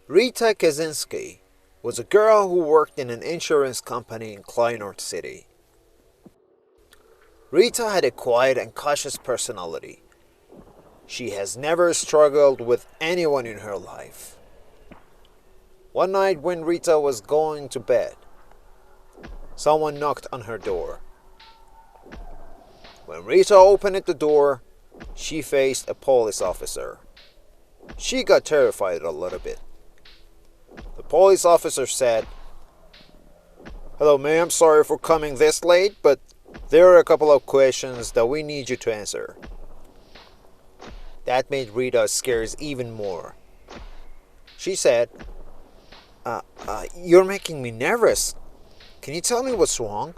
Rita Kazinsky was a girl who worked in an insurance company in Kleinort City. Rita had a quiet and cautious personality. She has never struggled with anyone in her life. One night when Rita was going to bed, someone knocked on her door. When Rita opened the door, she faced a police officer. She got terrified a little bit. The police officer said, "Hello ma'am, sorry for coming this late, but there are a couple of questions that we need you to answer." That made Rita scared even more. She said, "You're making me nervous. Can you tell me what's wrong?"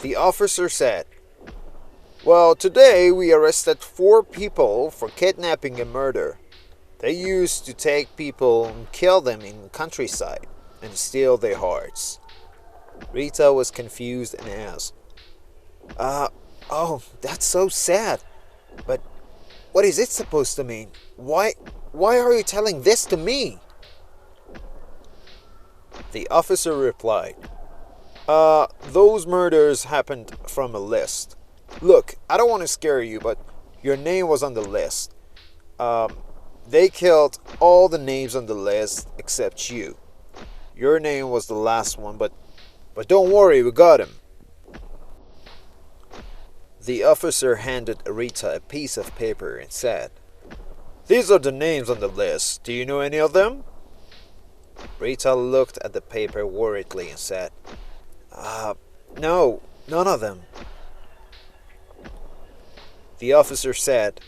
The officer said, "Well, today we arrested 4 people for kidnapping and murder. They used to take people and kill them in the countryside and steal their hearts." Rita was confused and asked, "Oh, that's so sad. But what is it supposed to mean? Why are you telling this to me?" The officer replied, "Those murders happened from a list. Look, I don't want to scare you, but your name was on the list. They killed all the names on the list except you. Your name was the last one, but don't worry, we got him." The officer handed Rita a piece of paper and said, "These are the names on the list. Do you know any of them?" Rita looked at the paper worriedly and said, "No, none of them." The officer said,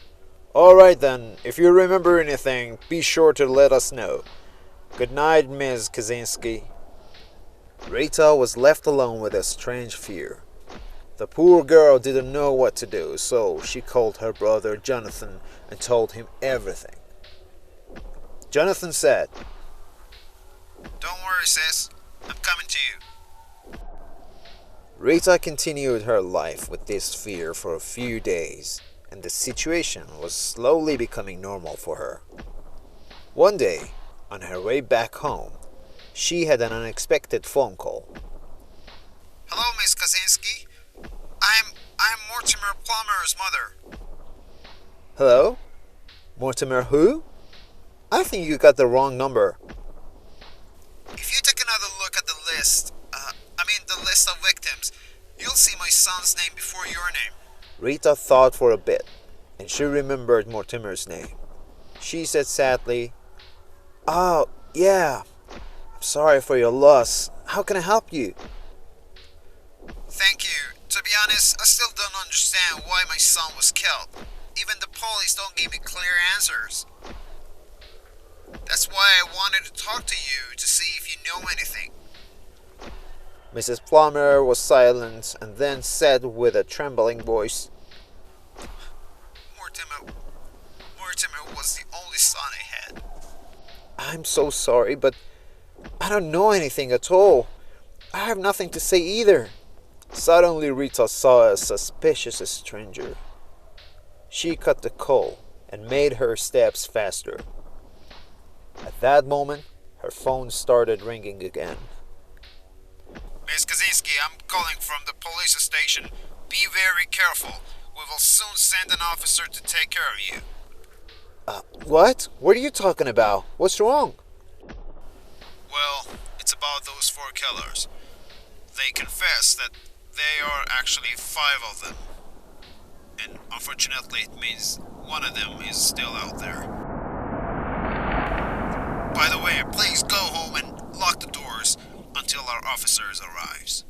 "All right then, if you remember anything, be sure to let us know. Good night, Ms. Kazinsky." Rita was left alone with a strange fear. The poor girl didn't know what to do, so she called her brother Jonathan and told him everything. Jonathan said, "Don't worry, sis. I'm coming to you." Rita continued her life with this fear for a few days, and the situation was slowly becoming normal for her. One day, on her way back home, she had an unexpected phone call. "Hello, Miss Kazinsky. I'm Mortimer Plummer's mother." "Hello? Mortimer who? I think you got the wrong number." "If you take another look at the list, the list of victims, you'll see my son's name before your name." Rita thought for a bit, and she remembered Mortimer's name. She said sadly, "Oh, yeah. I'm sorry for your loss. How can I help you?" "Thank you. To be honest, I still don't understand why my son was killed. Even the police don't give me clear answers. That's why I wanted to talk to you to see if you know anything." Mrs. Plummer was silent and then said with a trembling voice, Mortimer was the only son I had." "I'm so sorry, but I don't know anything at all. I have nothing to say either." Suddenly Rita saw a suspicious stranger. She cut the call and made her steps faster. At that moment, her phone started ringing again. "Miss Kazinsky, I'm calling from the police station. Be very careful. We will soon send an officer to take care of you." What? What are you talking about? What's wrong?" "Well, it's about those 4 killers. They confess that there are actually 5 of them. And unfortunately, it means one of them is still out there. By the way, please go home and lock the doors until our officers arrives."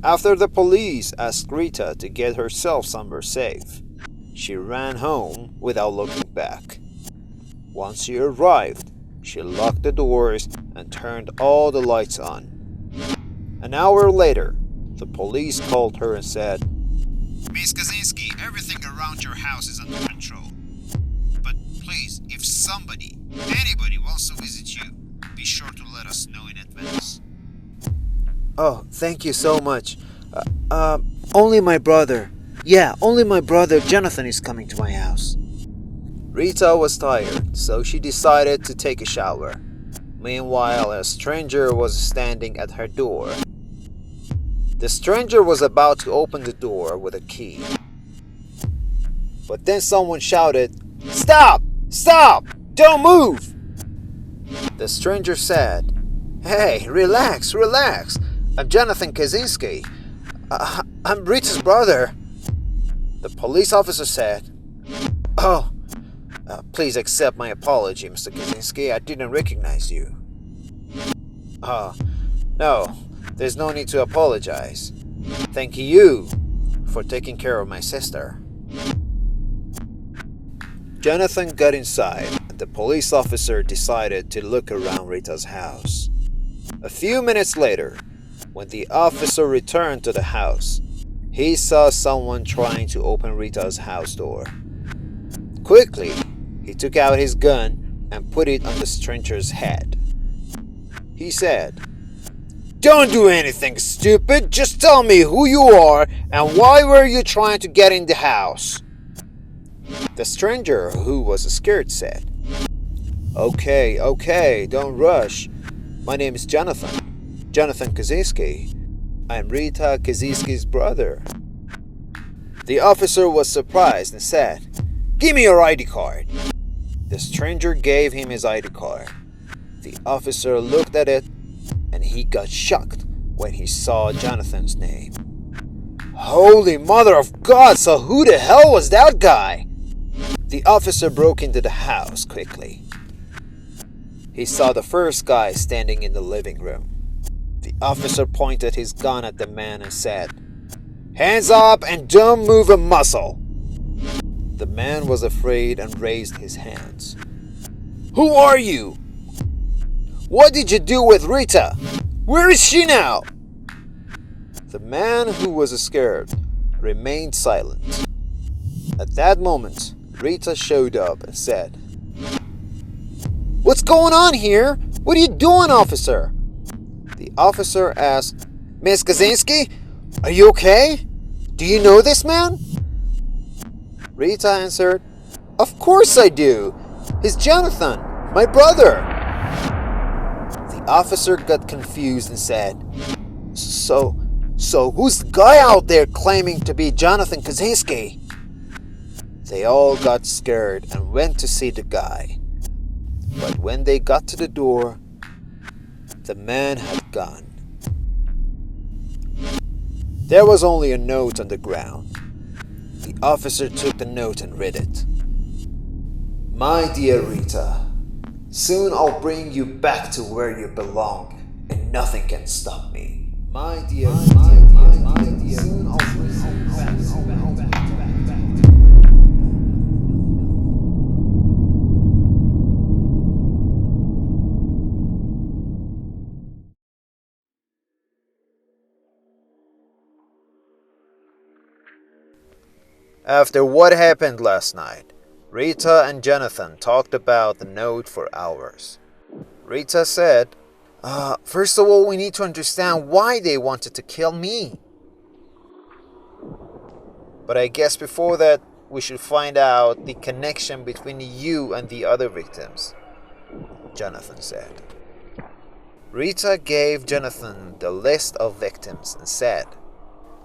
After the police asked Rita to get herself somewhere safe, she ran home without looking back. Once she arrived, she locked the doors and turned all the lights on. An hour later, the police called her and said, "Miss Kazinsky, everything around your house is under control. somebody, anybody wants to visit you, be sure to let us know in advance. Oh, thank you so much. Only my brother. Yeah, only my brother Jonathan is coming to my house. Rita was tired, so she decided to take a shower. Meanwhile, a stranger was standing at her door. The stranger was about to open the door with a key. But then someone shouted, "Stop! Stop! Don't move!" The stranger said, "Hey, relax, relax. I'm Jonathan Kazinsky. I'm Rita's brother." The police officer said, "Oh, please accept my apology, Mr. Kazinsky. I didn't recognize you." No, there's no need to apologize. Thank you for taking care of my sister." Jonathan got inside, and the police officer decided to look around Rita's house. A few minutes later, when the officer returned to the house, he saw someone trying to open Rita's house door. Quickly, he took out his gun and put it on the stranger's head. He said, "Don't do anything stupid. Just tell me who you are and why were you trying to get in the house?" The stranger, who was scared, said, Okay, don't rush. My name is Jonathan Kazinsky. I'm Rita Kazinsky's brother." The officer was surprised and said, "Give me your ID card." The stranger gave him his ID card. The officer looked at it and he got shocked when he saw Jonathan's name. Holy mother of God, so who the hell was that guy? The officer broke into the house quickly. He saw the first guy standing in the living room. The officer pointed his gun at the man and said, "Hands up and don't move a muscle." The man was afraid and raised his hands. "Who are you? What did you do with Rita? Where is she now?" The man, who was scared, remained silent. At that moment, Rita showed up and said, "What's going on here? What are you doing, officer?" The officer asked, "Miss Kazinsky, are you okay? Do you know this man?" Rita answered, "Of course I do. He's Jonathan, my brother." The officer got confused and said, So who's the guy out there claiming to be Jonathan Kazinsky?" They all got scared and went to see the guy. But when they got to the door, the man had gone. There was only a note on the ground. The officer took the note and read it. "My dear Rita, soon I'll bring you back to where you belong, and nothing can stop me. My dear, soon I'll bring you back to where you belong." After what happened last night, Rita and Jonathan talked about the note for hours. Rita said, First of all, we need to understand why they wanted to kill me. But I guess before that, we should find out the connection between you and the other victims," Jonathan said. Rita gave Jonathan the list of victims and said,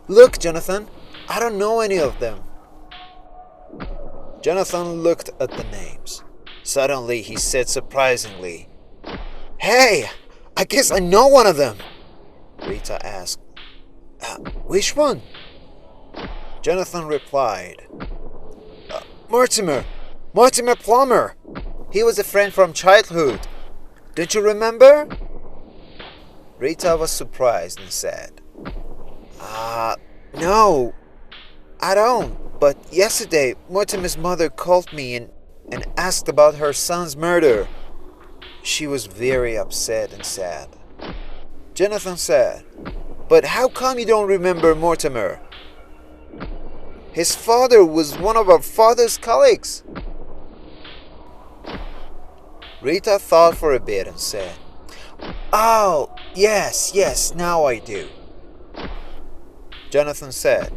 "Look, Jonathan, I don't know any of them." Jonathan looked at the names. Suddenly he said surprisingly, "Hey, I guess I know one of them." Rita asked, "Which one?" Jonathan replied, Mortimer Plummer. He was a friend from childhood. Don't you remember?" Rita was surprised and said, No, I don't. But yesterday, Mortimer's mother called me and asked about her son's murder. She was very upset and sad. Jonathan said, "But how come you don't remember Mortimer? His father was one of our father's colleagues." Rita thought for a bit and said, "Oh, yes, now I do." Jonathan said,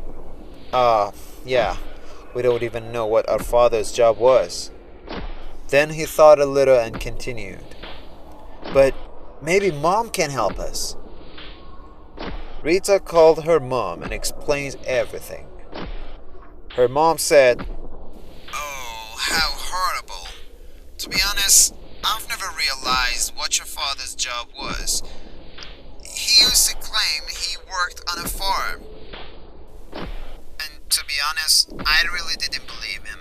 yeah, we don't even know what our father's job was." Then he thought a little and continued, "But maybe Mom can help us." Rita called her mom and explained everything. Her mom said, Oh, how horrible. To be honest, I've never realized what your father's job was. He used to claim he worked on a farm. And to be honest, I really didn't believe him.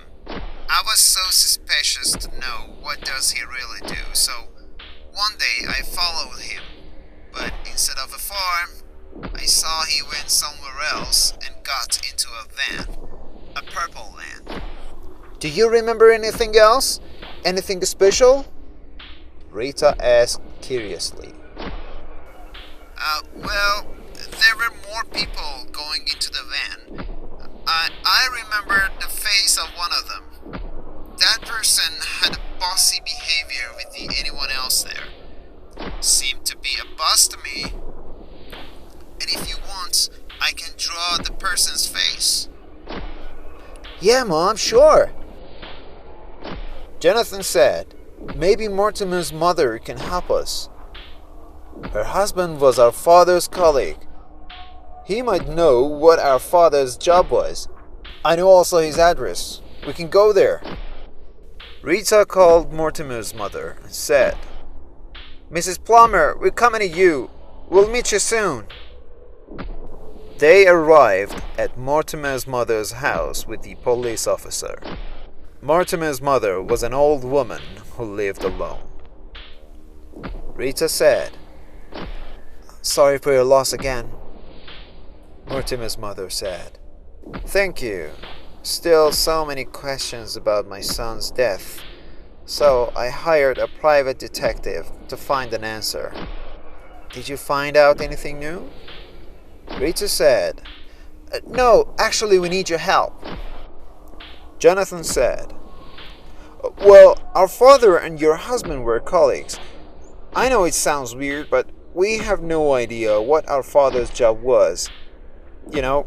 I was so suspicious to know what does he really do, so one day I followed him. But instead of a farm, I saw he went somewhere else and got into a van. A purple van. "Do you remember anything else? Anything special?" Rita asked curiously. Well, there were more people going into the van. I remember the face of one of them. That person had a bossy behavior with anyone else there. Seemed to be a boss to me. And if you want, I can draw the person's face. "Yeah, Mom, sure." Jonathan said, "Maybe Mortimer's mother can help us. Her husband was our father's colleague. He might know what our father's job was. I know also his address. We can go there." Rita called Mortimer's mother and said, "Mrs. Plummer, we're coming to you. We'll meet you soon." They arrived at Mortimer's mother's house with the police officer. Mortimer's mother was an old woman who lived alone. Rita said, "Sorry for your loss again." Mortimer's mother said, "Thank you. Still so many questions about my son's death, so I hired a private detective to find an answer. Did you find out anything new?" Rita said, "No, actually we need your help." Jonathan said, "Well, our father and your husband were colleagues. I know it sounds weird, but we have no idea what our father's job was. You know?"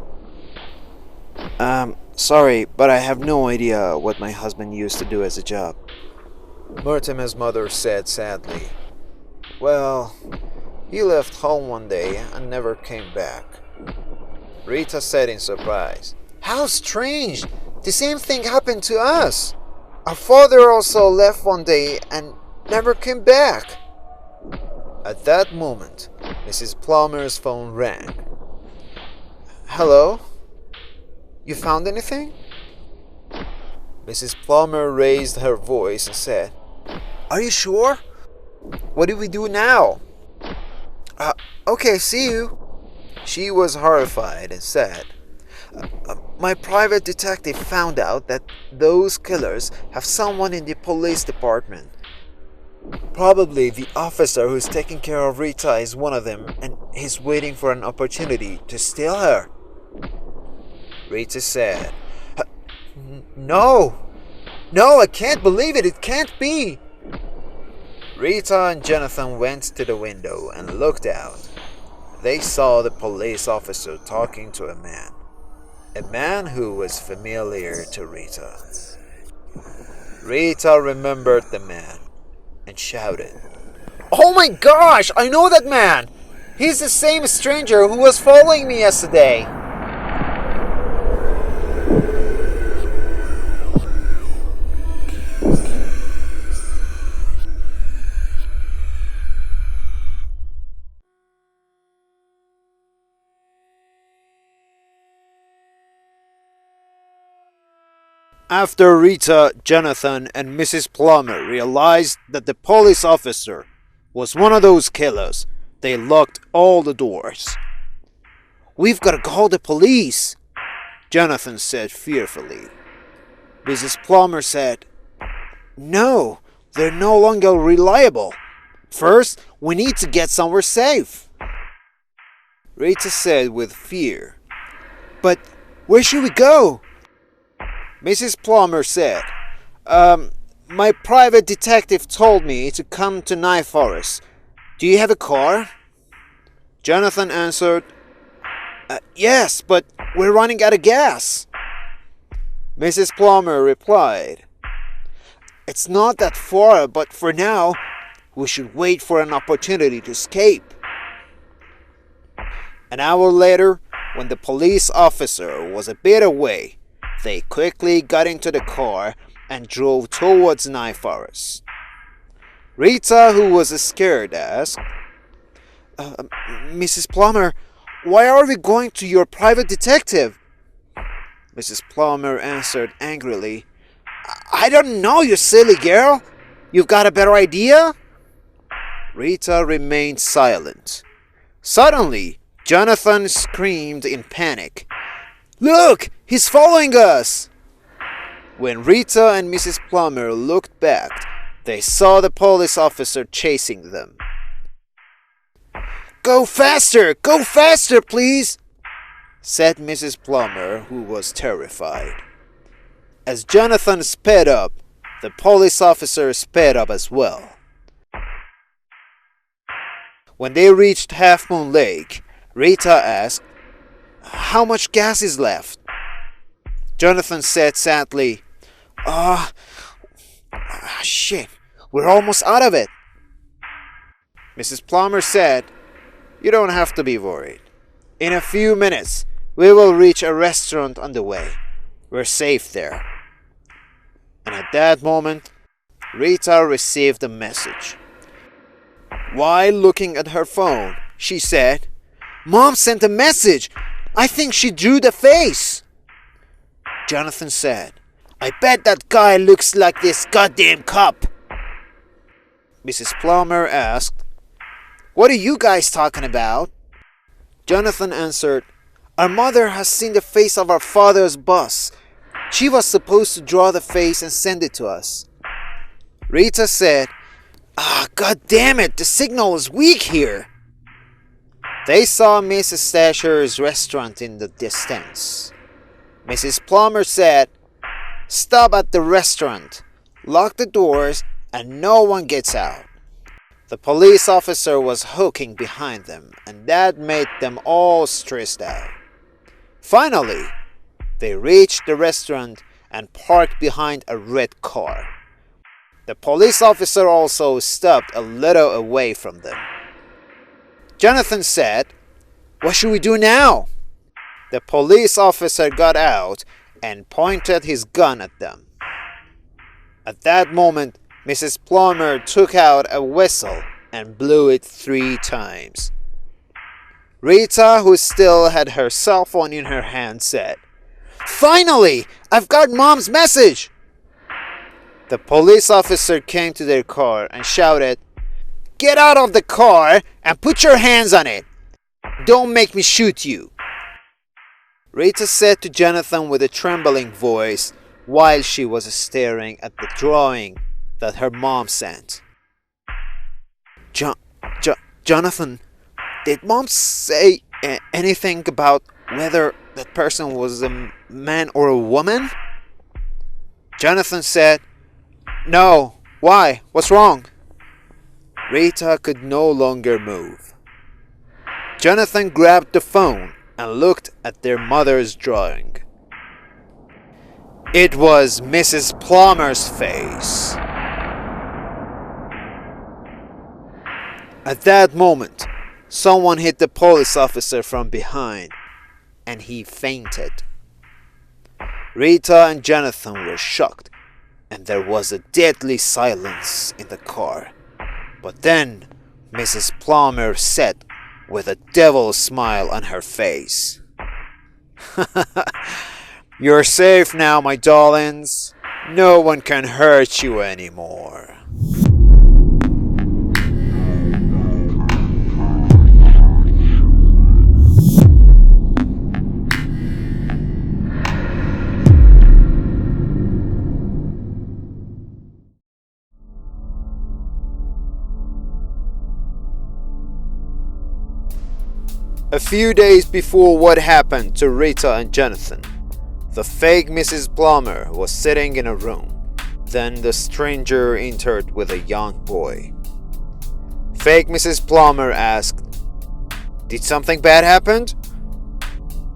Sorry, but I have no idea what my husband used to do as a job." Mortimer's mother said sadly, "Well, he left home one day and never came back." Rita said in surprise, "How strange! The same thing happened to us. Our father also left one day and never came back." At that moment, Mrs. Plummer's phone rang. "Hello? You found anything?" Mrs. Plummer raised her voice and said, "Are you sure? What do we do now?" Okay, see you." She was horrified and said, "My private detective found out that those killers have someone in the police department. Probably the officer who's taking care of Rita is one of them, and he's waiting for an opportunity to steal her." Rita said, No, I can't believe it. It can't be." Rita and Jonathan went to the window and looked out. They saw the police officer talking to a man who was familiar to Rita. Rita remembered the man and shouted, "Oh my gosh, I know that man! He's the same stranger who was following me yesterday." After Rita, Jonathan, and Mrs. Plummer realized that the police officer was one of those killers, they locked all the doors. "We've got to call the police," Jonathan said fearfully. Mrs. Plummer said, "No, they're no longer reliable. First, we need to get somewhere safe." Rita said with fear, "But where should we go?" Mrs. Plummer said, My private detective told me to come to Knife Forest. Do you have a car? Jonathan answered, Yes, but we're running out of gas. Mrs. Plummer replied, It's not that far, but for now, we should wait for an opportunity to escape. An hour later, when the police officer was a bit away, they quickly got into the car and drove towards Knife Forest. Rita, who was scared, asked, Mrs. Plummer, why are we going to your private detective? Mrs. Plummer answered angrily, I don't know, you silly girl. You've got a better idea? Rita remained silent. Suddenly, Jonathan screamed in panic, Look! He's following us! When Rita and Mrs. Plummer looked back, they saw the police officer chasing them. Go faster! Go faster, please! Said Mrs. Plummer, who was terrified. As Jonathan sped up, the police officer sped up as well. When they reached Half Moon Lake, Rita asked, How much gas is left? Jonathan said sadly, shit, we're almost out of it. Mrs. Plummer said, You don't have to be worried. In a few minutes, we will reach a restaurant on the way. We're safe there. And at that moment, Rita received a message. While looking at her phone, she said, Mom sent a message. I think she drew the face. Jonathan said, I bet that guy looks like this goddamn cop. Mrs. Plummer asked, What are you guys talking about? Jonathan answered, Our mother has seen the face of our father's boss. She was supposed to draw the face and send it to us. Rita said, God damn it, the signal is weak here. They saw Mrs. Stasher's restaurant in the distance. Mrs. Plummer said, Stop at the restaurant, lock the doors, and no one gets out. The police officer was hooking behind them, and that made them all stressed out. Finally, they reached the restaurant and parked behind a red car. The police officer also stopped a little away from them. Jonathan said, What should we do now? The police officer got out and pointed his gun at them. At that moment, Mrs. Plummer took out a whistle and blew it 3 times. Rita, who still had her cell phone in her hand, said, Finally! I've got Mom's message! The police officer came to their car and shouted, Get out of the car and put your hands on it! Don't make me shoot you! Rita said to Jonathan with a trembling voice while she was staring at the drawing that her mom sent. Jonathan, did Mom say anything about whether that person was a man or a woman? Jonathan said, No. Why? What's wrong? Rita could no longer move. Jonathan grabbed the phone and looked at their mother's drawing. It was Mrs. Plummer's face. At that moment, someone hit the police officer from behind, and he fainted. Rita and Jonathan were shocked, and there was a deadly silence in the car. But then, Mrs. Plummer said, with a devil's smile on her face, You're safe now, my darlings. No one can hurt you anymore. A few days before what happened to Rita and Jonathan, the fake Mrs. Plummer was sitting in a room. Then the stranger entered with a young boy. Fake Mrs. Plummer asked, "Did something bad happen?"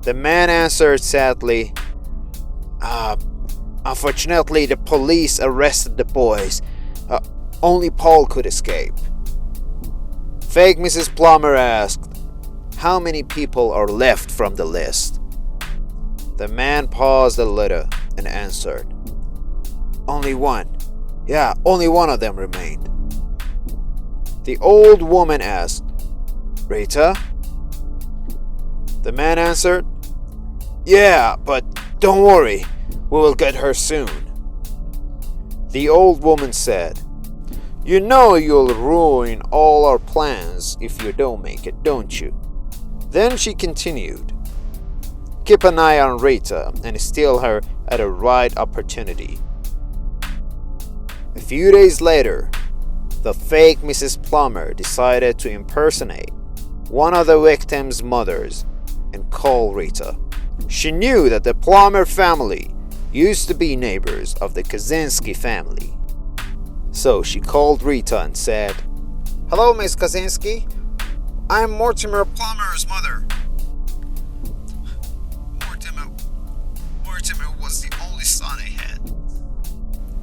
The man answered sadly, Unfortunately, the police arrested the boys. Only Paul could escape." Fake Mrs. Plummer asked, "How many people are left from the list?" The man paused a little and answered, "Only one. Yeah, only one of them remained." The old woman asked, "Rita?" The man answered, "Yeah, but don't worry, we will get her soon." The old woman said, "You know you'll ruin all our plans if you don't make it, don't you?" Then she continued, "Keep an eye on Rita and steal her at the right opportunity." A few days later, the fake Mrs. Plummer decided to impersonate one of the victim's mothers and call Rita. She knew that the Plummer family used to be neighbors of the Kazinsky family. So she called Rita and said, "Hello, Miss Kazinsky. I'm Mortimer Plummer's mother." Mortimer was the only son I had.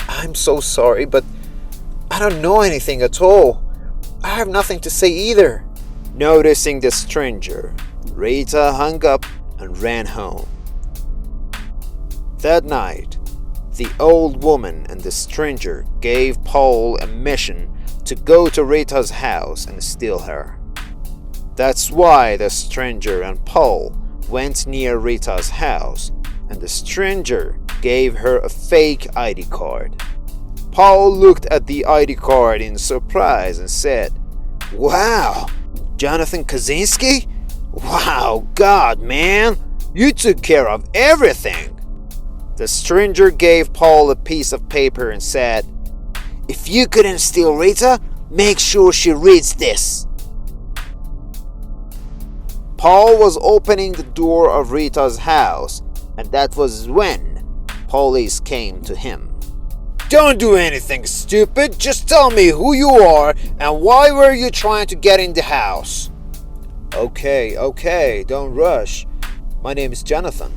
"I'm so sorry, but I don't know anything at all. I have nothing to say either." Noticing the stranger, Rita hung up and ran home. That night, the old woman and the stranger gave Paul a mission to go to Rita's house and steal her. That's why the stranger and Paul went near Rita's house, and the stranger gave her a fake ID card. Paul looked at the ID card in surprise and said, "Wow, Jonathan Kazinsky? Wow, God, man, you took care of everything." The stranger gave Paul a piece of paper and said, "If you couldn't steal Rita, make sure she reads this." Paul was opening the door of Rita's house, and that was when police came to him. "Don't do anything stupid, just tell me who you are and why were you trying to get in the house?" Okay, don't rush. My name is Jonathan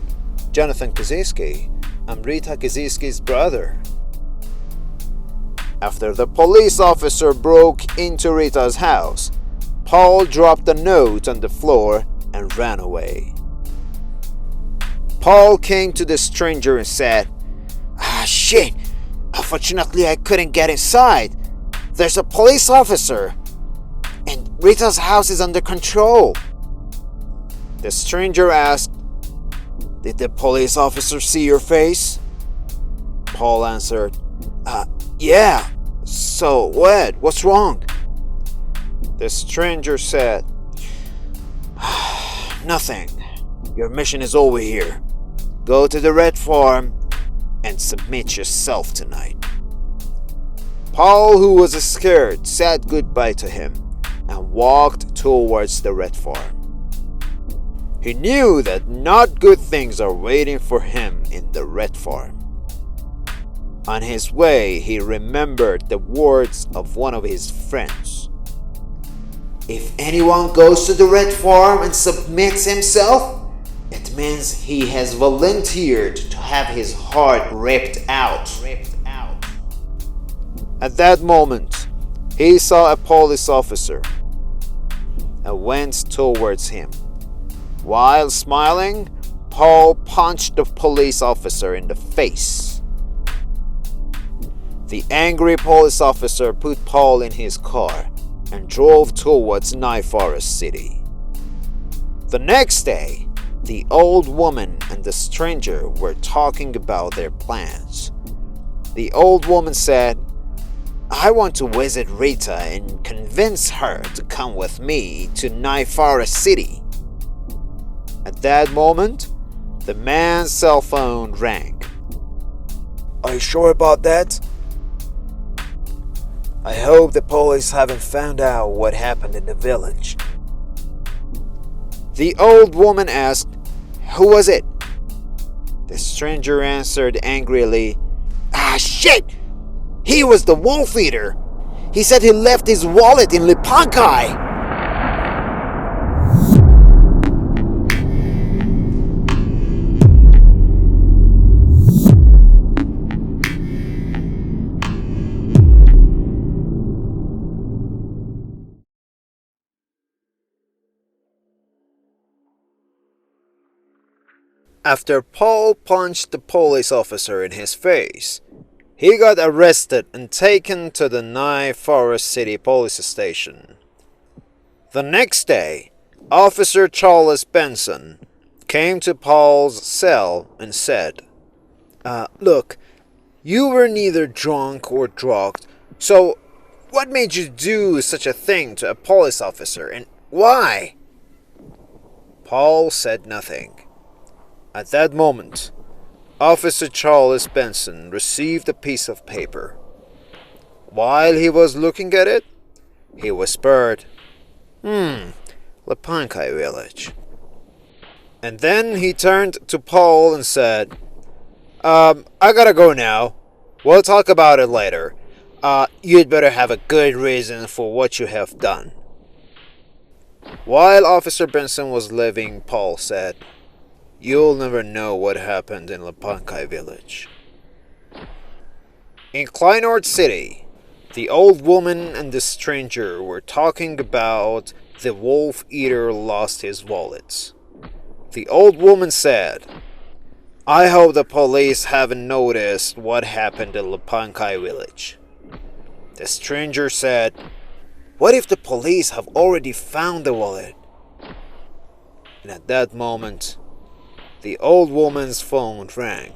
Kazinsky. I'm Rita Kazinsky's brother." After the police officer broke into Rita's house, Paul dropped the note on the floor and ran away. Paul came to the stranger and said, Shit, unfortunately I couldn't get inside. There's a police officer, and Rita's house is under control." The stranger asked, "Did the police officer see your face?" Paul answered, Yeah. So what? What's wrong?" The stranger said, "Nothing. Your mission is over here. Go to the red farm and submit yourself tonight." Paul, who was scared, said goodbye to him and walked towards the red farm. He knew that not good things are waiting for him in the red farm. On his way, he remembered the words of one of his friends. "If anyone goes to the red farm and submits himself, it means he has volunteered to have his heart ripped out." At that moment, he saw a police officer and went towards him. While smiling, Paul punched the police officer in the face. The angry police officer put Paul in his car and drove towards Knife Forest City. The next day, the old woman and the stranger were talking about their plans. The old woman said, "I want to visit Rita and convince her to come with me to Knife Forest City." At that moment, the man's cell phone rang. "Are you sure about that?" "I hope the police haven't found out what happened in the village." The old woman asked, "Who was it?" The stranger answered angrily, "Shit! He was the wolf eater. He said he left his wallet in Lipankai. After Paul punched the police officer in his face, he got arrested and taken to the Nye Forest City police station. The next day, Officer Charles Benson came to Paul's cell and said, Look, you were neither drunk or drugged, so what made you do such a thing to a police officer, and why? Paul said nothing. At that moment, Officer Charles Benson received a piece of paper. While he was looking at it, he whispered, Lipankai village. And then he turned to Paul and said, I gotta go now. We'll talk about it later. You'd better have a good reason for what you have done. While Officer Benson was leaving, Paul said, You'll never know what happened in Lipankai village. In Kleinord City, the old woman and the stranger were talking about the wolf eater lost his wallets. The old woman said, I hope the police haven't noticed what happened in Lipankai village. The stranger said, What if the police have already found the wallet? And at that moment, the old woman's phone rang.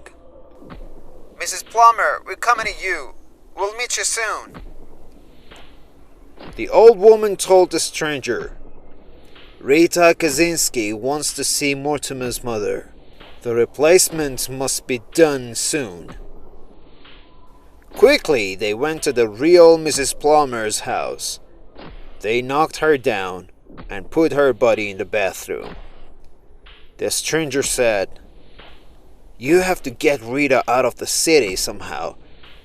Mrs. Plummer, we're coming to you. We'll meet you soon. The old woman told the stranger, Rita Kazinsky wants to see Mortimer's mother. The replacement must be done soon. Quickly, they went to the real Mrs. Plummer's house. They knocked her down and put her body in the bathroom. The stranger said, You have to get Rita out of the city somehow,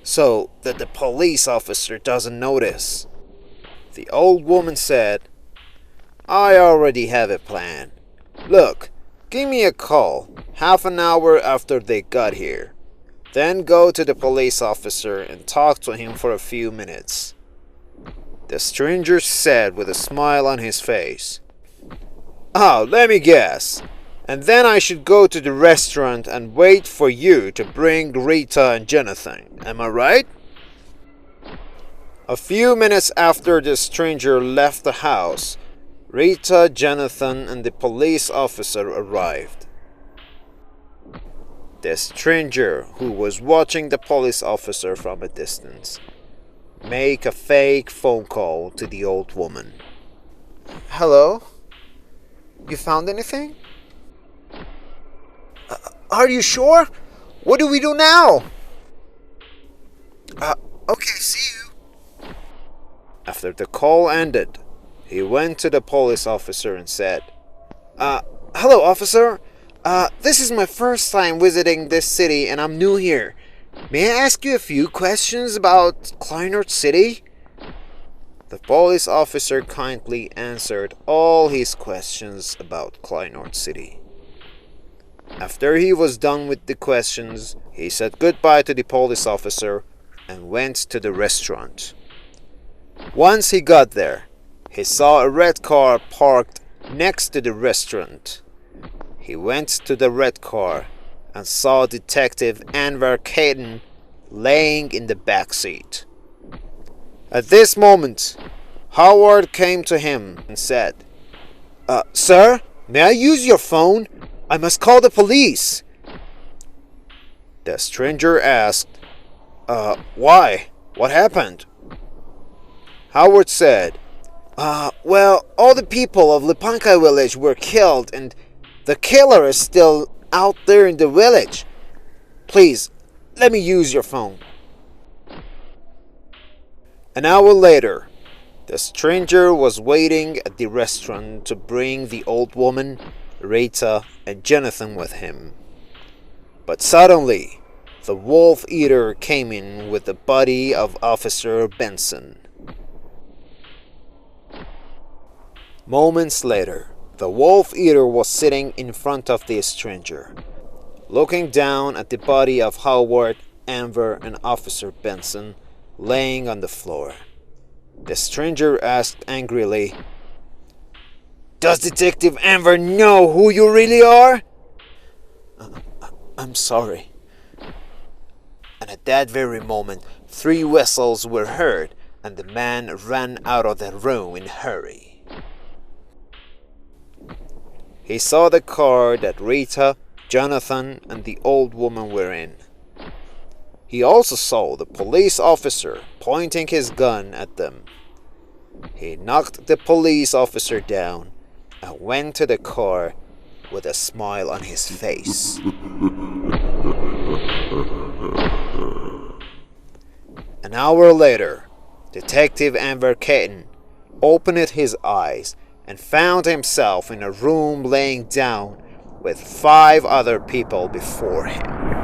so that the police officer doesn't notice. The old woman said, I already have a plan. Look, give me a call half an hour after they got here. Then go to the police officer and talk to him for a few minutes. The stranger said with a smile on his face, Oh, let me guess. And then I should go to the restaurant and wait for you to bring Rita and Jonathan. Am I right? A few minutes after the stranger left the house, Rita, Jonathan, and the police officer arrived. The stranger, who was watching the police officer from a distance, made a fake phone call to the old woman. Hello? You found anything? Are you sure? What do we do now? Okay, see you. After the call ended, he went to the police officer and said, Hello, officer. This is my first time visiting this city and I'm new here. May I ask you a few questions about Kleinord City? The police officer kindly answered all his questions about Kleinord City. After he was done with the questions, he said goodbye to the police officer and went to the restaurant. Once he got there, he saw a red car parked next to the restaurant. He went to the red car and saw Detective Anwar Kaden laying in the back seat. At this moment, Howard came to him and said, Sir, may I use your phone? I must call the police. The stranger asked, Why? What happened? Howard said, Well, all the people of Lipankai village were killed and the killer is still out there in the village. Please, let me use your phone. An hour later, the stranger was waiting at the restaurant to bring the old woman, Rita, and Jonathan with him. But suddenly, the Wolf Eater came in with the body of Officer Benson. Moments later, the Wolf Eater was sitting in front of the stranger, looking down at the body of Howard, Amber, and Officer Benson laying on the floor. The stranger asked angrily, "Does Detective Amber know who you really are?" "I'm sorry." And at that very moment, 3 whistles were heard, and the man ran out of the room in a hurry. He saw the car that Rita, Jonathan, and the old woman were in. He also saw the police officer pointing his gun at them. He knocked the police officer down and went to the car with a smile on his face. An hour later, Detective Amber Caton opened his eyes and found himself in a room laying down with 5 other people before him.